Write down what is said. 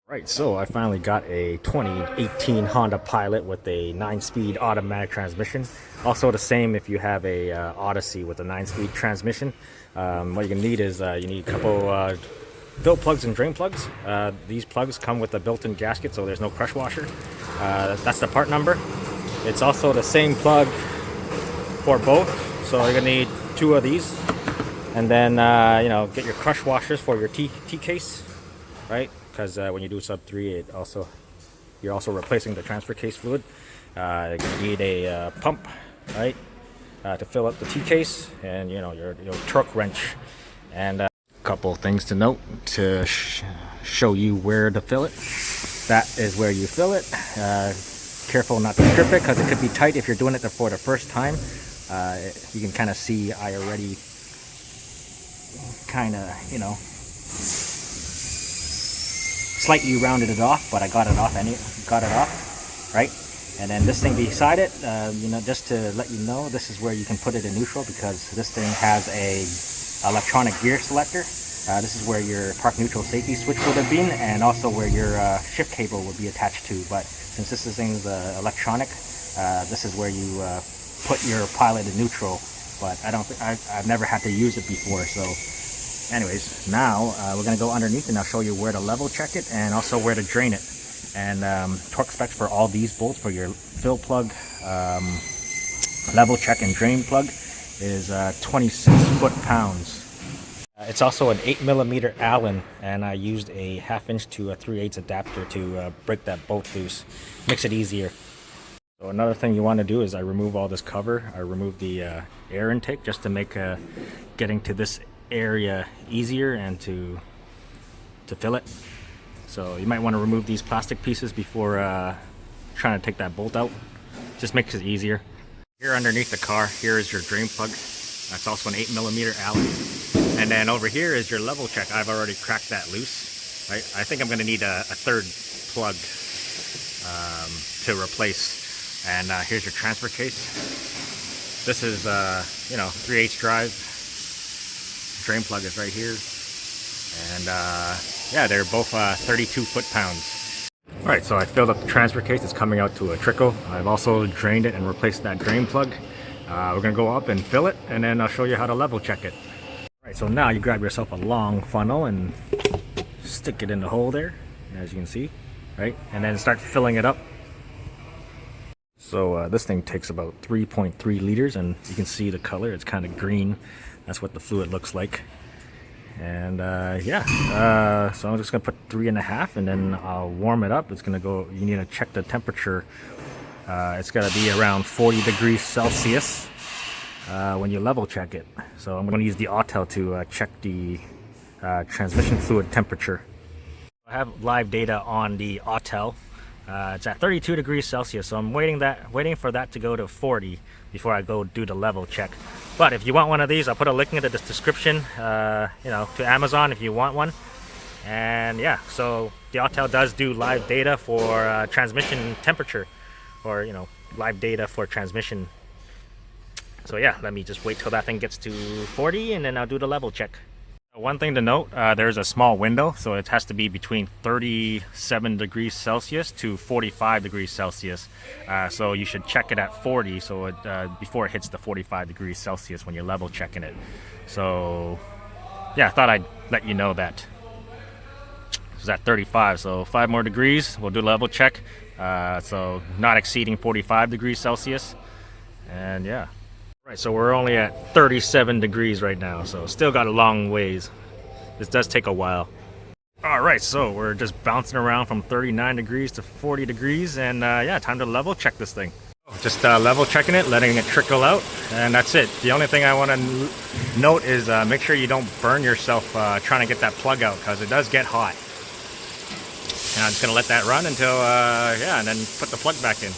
Right, so I finally got a 2018 Honda Pilot with a 9-speed automatic transmission. Also the same if you have a Odyssey with a 9-speed transmission. What you're gonna need is you need a couple fill plugs and drain plugs. These plugs come with a built-in gasket, so there's no crush washer. That's the part number. It's also the same plug for both, so you're gonna need 2 of these. And then get your crush washers for your T case, right? Because when you do sub 3, you're also replacing the transfer case fluid. You're gonna need a pump, right, to fill up the T case, and your torque wrench, and a couple things to note to show you where to fill it. That is where you fill it. Careful not to strip it because it could be tight if you're doing it for the first time. You can kind of see I already slightly rounded it off, but I got it off right? And then this thing beside it, just to let you know, this is where you can put it in neutral, because this thing has a electronic gear selector. This is where your park neutral safety switch would have been, and also where your shift cable would be attached to. But since this thing's electronic, this is where you put your Pilot in neutral. But I've never had to use it before, so anyways, now we're going to go underneath and I'll show you where to level check it and also where to drain it. And torque specs for all these bolts for your fill plug, level check and drain plug is 26 foot-pounds. It's also an 8mm Allen, and I used a 1/2" to a 3/8 adapter to break that bolt loose. Makes it easier. So another thing you want to do is I remove all this cover. I remove the air intake just to make getting to this area easier and to fill it. So you might want to remove these plastic pieces before trying to take that bolt out. Just makes it easier. Here underneath the car, here is your drain plug. That's also an 8mm Allen. And then over here is your level check. I've already cracked that loose. Right? I think I'm going to need a third plug to replace. And here's your transfer case. This is 3/8 drive. Drain plug is right here, and yeah, they're both 32 foot-pounds. All right, so I filled up the transfer case. It's coming out to a trickle. I've also drained it and replaced that drain plug. We're gonna go up and fill it, and then I'll show you how to level check it. All right, so now you grab yourself a long funnel and stick it in the hole there, as you can see, right, and then start filling it up. So this thing takes about 3.3 liters, and you can see the color. It's kind of green. That's what the fluid looks like. And so I'm just gonna put 3.5, and then I'll warm it up. It's gonna go. You need to check the temperature. It's gotta be around 40 degrees Celsius when you level check it. So I'm gonna use the Autel to check the transmission fluid temperature. I have live data on the Autel. It's at 32 degrees Celsius, so I'm waiting for that to go to 40 before I go do the level check. But if you want one of these, I'll put a link in the description, to Amazon if you want one. And yeah, so the Autel does do live data for transmission temperature, or live data for transmission. So yeah, let me just wait till that thing gets to 40, and then I'll do the level check. One thing to note, there's a small window, so it has to be between 37 degrees Celsius to 45 degrees Celsius. So you should check it at 40, so before it hits the 45 degrees Celsius when you're level checking it. So yeah, I thought I'd let you know that. It's at 35, so 5 more degrees. We'll do level check. So not exceeding 45 degrees Celsius. And yeah. Right, so we're only at 37 degrees right now, so still got a long ways. This does take a while. All right, so we're just bouncing around from 39 degrees to 40 degrees, and yeah, time to level check this thing. Just level checking it, letting it trickle out, and that's it. The only thing I want to note is make sure you don't burn yourself trying to get that plug out, because it does get hot. And I'm just gonna let that run until, yeah, and then put the plug back in.